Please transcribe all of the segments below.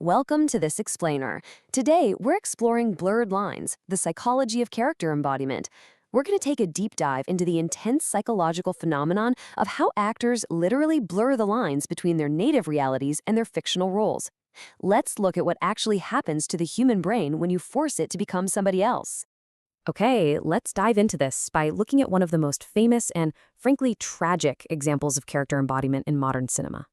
Welcome to This Explainer. Today, we're exploring blurred lines, the psychology of character embodiment. We're going to take a deep dive into the intense psychological phenomenon of how actors literally blur the lines between their native realities and their fictional roles. Let's look at what actually happens to the human brain when you force it to become somebody else. Okay, let's dive into this by looking at one of the most famous and, frankly, tragic examples of character embodiment in modern cinema.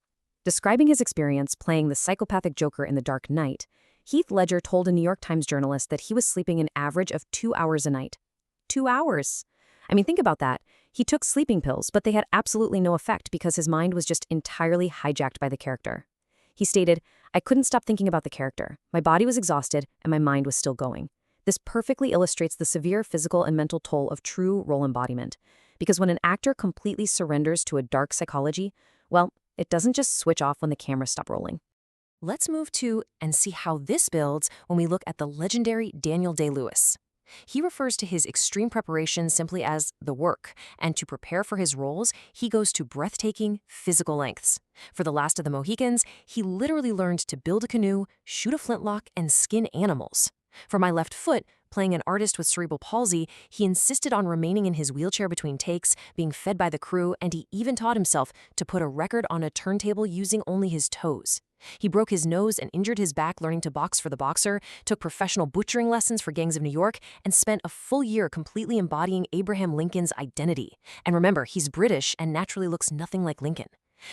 Describing his experience playing the psychopathic Joker in The Dark Knight, Heath Ledger told a New York Times journalist that he was sleeping an average of 2 hours a night. 2 hours! I mean, think about that. He took sleeping pills, but they had absolutely no effect because his mind was just entirely hijacked by the character. He stated, "I couldn't stop thinking about the character. My body was exhausted, and my mind was still going." This perfectly illustrates the severe physical and mental toll of true role embodiment. Because when an actor completely surrenders to a dark psychology, well, it doesn't just switch off when the cameras stop rolling. Let's move to and see how this builds when we look at the legendary Daniel Day-Lewis. He refers to his extreme preparation simply as the work, and to prepare for his roles, he goes to breathtaking physical lengths. For The Last of the Mohicans, he literally learned to build a canoe, shoot a flintlock, and skin animals. For My Left Foot, playing an artist with cerebral palsy, he insisted on remaining in his wheelchair between takes, being fed by the crew, and he even taught himself to put a record on a turntable using only his toes. He broke his nose and injured his back learning to box for The Boxer, took professional butchering lessons for Gangs of New York, and spent a full year completely embodying Abraham Lincoln's identity. And remember, he's British and naturally looks nothing like Lincoln.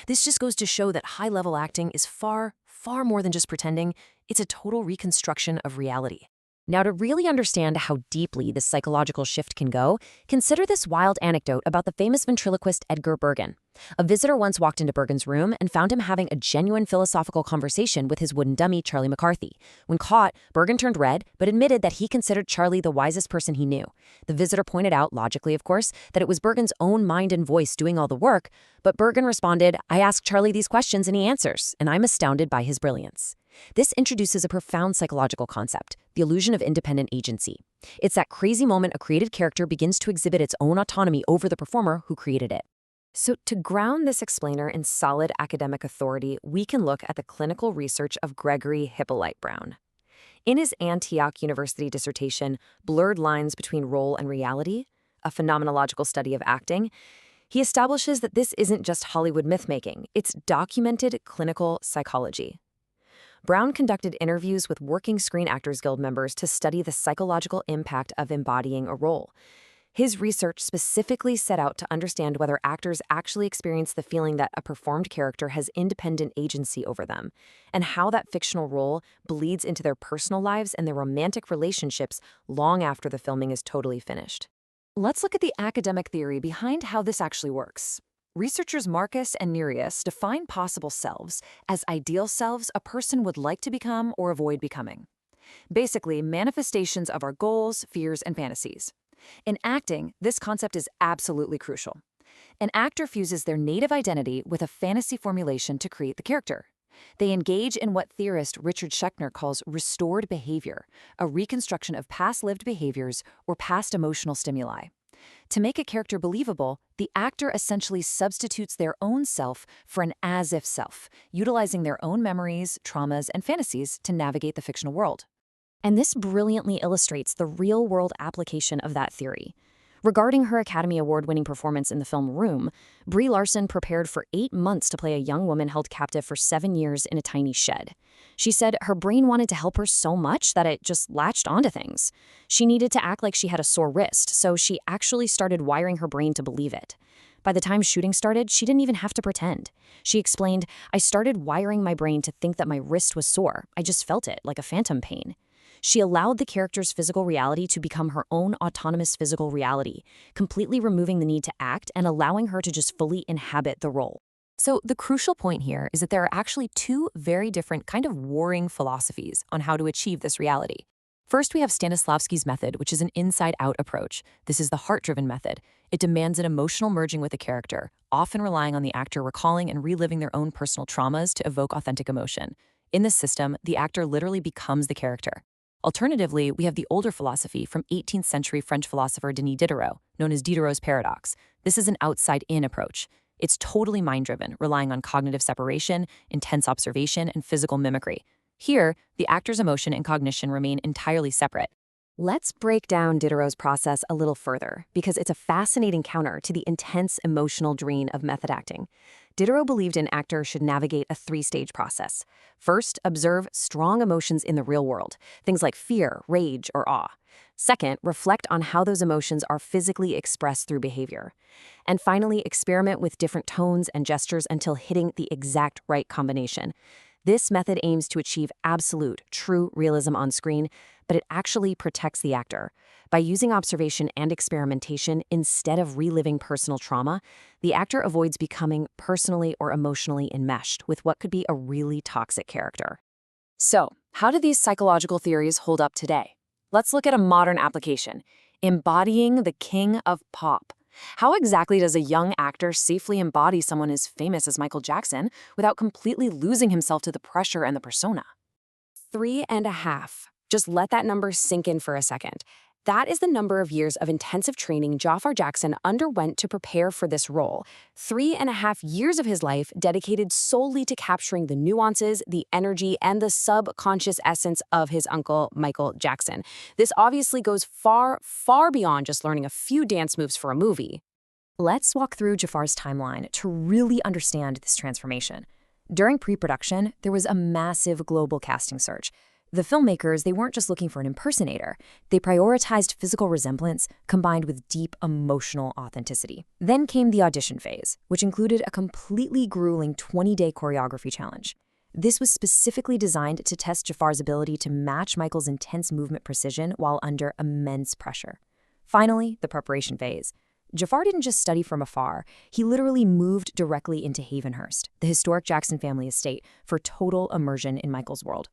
This just goes to show that high-level acting is far, far more than just pretending. It's a total reconstruction of reality. Now, to really understand how deeply this psychological shift can go, consider this wild anecdote about the famous ventriloquist Edgar Bergen. A visitor once walked into Bergen's room and found him having a genuine philosophical conversation with his wooden dummy, Charlie McCarthy. When caught, Bergen turned red, but admitted that he considered Charlie the wisest person he knew. The visitor pointed out, logically of course, that it was Bergen's own mind and voice doing all the work, but Bergen responded, "I ask Charlie these questions and he answers, and I'm astounded by his brilliance." This introduces a profound psychological concept, the illusion of independent agency. It's that crazy moment a created character begins to exhibit its own autonomy over the performer who created it. So to ground this explainer in solid academic authority, we can look at the clinical research of Gregory Hippolyte Brown. In his Antioch University dissertation, Blurred Lines Between Role and Reality, a phenomenological study of acting, he establishes that this isn't just Hollywood myth-making, it's documented clinical psychology. Brown conducted interviews with Working Screen Actors Guild members to study the psychological impact of embodying a role. His research specifically set out to understand whether actors actually experience the feeling that a performed character has independent agency over them, and how that fictional role bleeds into their personal lives and their romantic relationships long after the filming is totally finished. Let's look at the academic theory behind how this actually works. Researchers Marcus and Nereus define possible selves as ideal selves a person would like to become or avoid becoming. Basically, manifestations of our goals, fears, and fantasies. In acting, this concept is absolutely crucial. An actor fuses their native identity with a fantasy formulation to create the character. They engage in what theorist Richard Schechner calls restored behavior, a reconstruction of past lived behaviors or past emotional stimuli. To make a character believable, the actor essentially substitutes their own self for an as-if self, utilizing their own memories, traumas, and fantasies to navigate the fictional world. And this brilliantly illustrates the real-world application of that theory. Regarding her Academy Award-winning performance in the film Room, Brie Larson prepared for 8 months to play a young woman held captive for 7 years in a tiny shed. She said her brain wanted to help her so much that it just latched onto things. She needed to act like she had a sore wrist, so she actually started wiring her brain to believe it. By the time shooting started, she didn't even have to pretend. She explained, "I started wiring my brain to think that my wrist was sore. I just felt it, like a phantom pain." She allowed the character's physical reality to become her own autonomous physical reality, completely removing the need to act and allowing her to just fully inhabit the role. So the crucial point here is that there are actually 2 very different kind of warring philosophies on how to achieve this reality. First, we have Stanislavski's method, which is an inside-out approach. This is the heart-driven method. It demands an emotional merging with a character, often relying on the actor recalling and reliving their own personal traumas to evoke authentic emotion. In this system, the actor literally becomes the character. Alternatively, we have the older philosophy from 18th century French philosopher Denis Diderot, known as Diderot's paradox. This is an outside-in approach. It's totally mind-driven, relying on cognitive separation, intense observation, and physical mimicry. Here, the actor's emotion and cognition remain entirely separate. Let's break down Diderot's process a little further, because it's a fascinating counter to the intense emotional drain of method acting. Diderot believed an actor should navigate a three-stage process. First, observe strong emotions in the real world, things like fear, rage, or awe. Second, reflect on how those emotions are physically expressed through behavior. And finally, experiment with different tones and gestures until hitting the exact right combination. This method aims to achieve absolute, true realism on screen, but it actually protects the actor. By using observation and experimentation instead of reliving personal trauma, the actor avoids becoming personally or emotionally enmeshed with what could be a really toxic character. So, how do these psychological theories hold up today? Let's look at a modern application, embodying the king of pop. How exactly does a young actor safely embody someone as famous as Michael Jackson without completely losing himself to the pressure and the persona? 3.5. Just let that number sink in for a second. That is the number of years of intensive training Jaafar Jackson underwent to prepare for this role. 3.5 years of his life dedicated solely to capturing the nuances, the energy, and the subconscious essence of his uncle, Michael Jackson. This obviously goes far, far beyond just learning a few dance moves for a movie. Let's walk through Jaafar's timeline to really understand this transformation. During pre-production, there was a massive global casting search. The filmmakers, they weren't just looking for an impersonator. They prioritized physical resemblance combined with deep emotional authenticity. Then came the audition phase, which included a completely grueling 20-day choreography challenge. This was specifically designed to test Jaafar's ability to match Michael's intense movement precision while under immense pressure. Finally, the preparation phase. Jaafar didn't just study from afar. He literally moved directly into Havenhurst, the historic Jackson family estate, for total immersion in Michael's world.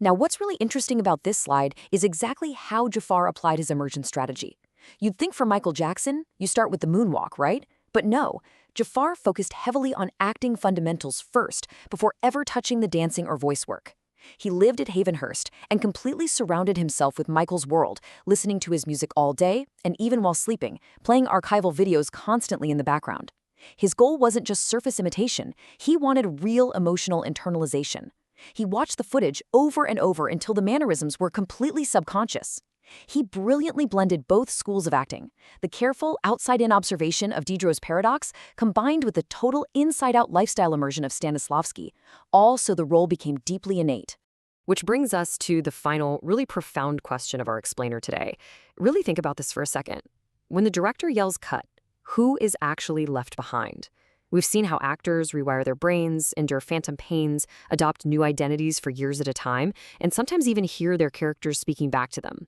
Now, what's really interesting about this slide is exactly how Jaafar applied his immersion strategy. You'd think for Michael Jackson, you start with the moonwalk, right? But no, Jaafar focused heavily on acting fundamentals first, before ever touching the dancing or voice work. He lived at Havenhurst and completely surrounded himself with Michael's world, listening to his music all day and even while sleeping, playing archival videos constantly in the background. His goal wasn't just surface imitation, he wanted real emotional internalization. He watched the footage over and over until the mannerisms were completely subconscious. He brilliantly blended both schools of acting, the careful outside-in observation of Diderot's paradox combined with the total inside-out lifestyle immersion of Stanislavski, all so the role became deeply innate. Which brings us to the final, really profound question of our explainer today. Really think about this for a second. When the director yells cut, who is actually left behind? We've seen how actors rewire their brains, endure phantom pains, adopt new identities for years at a time, and sometimes even hear their characters speaking back to them.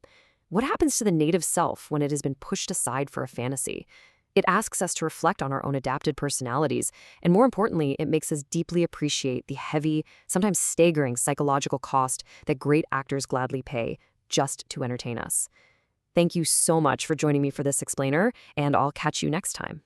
What happens to the native self when it has been pushed aside for a fantasy? It asks us to reflect on our own adapted personalities, and more importantly, it makes us deeply appreciate the heavy, sometimes staggering psychological cost that great actors gladly pay just to entertain us. Thank you so much for joining me for this explainer, and I'll catch you next time.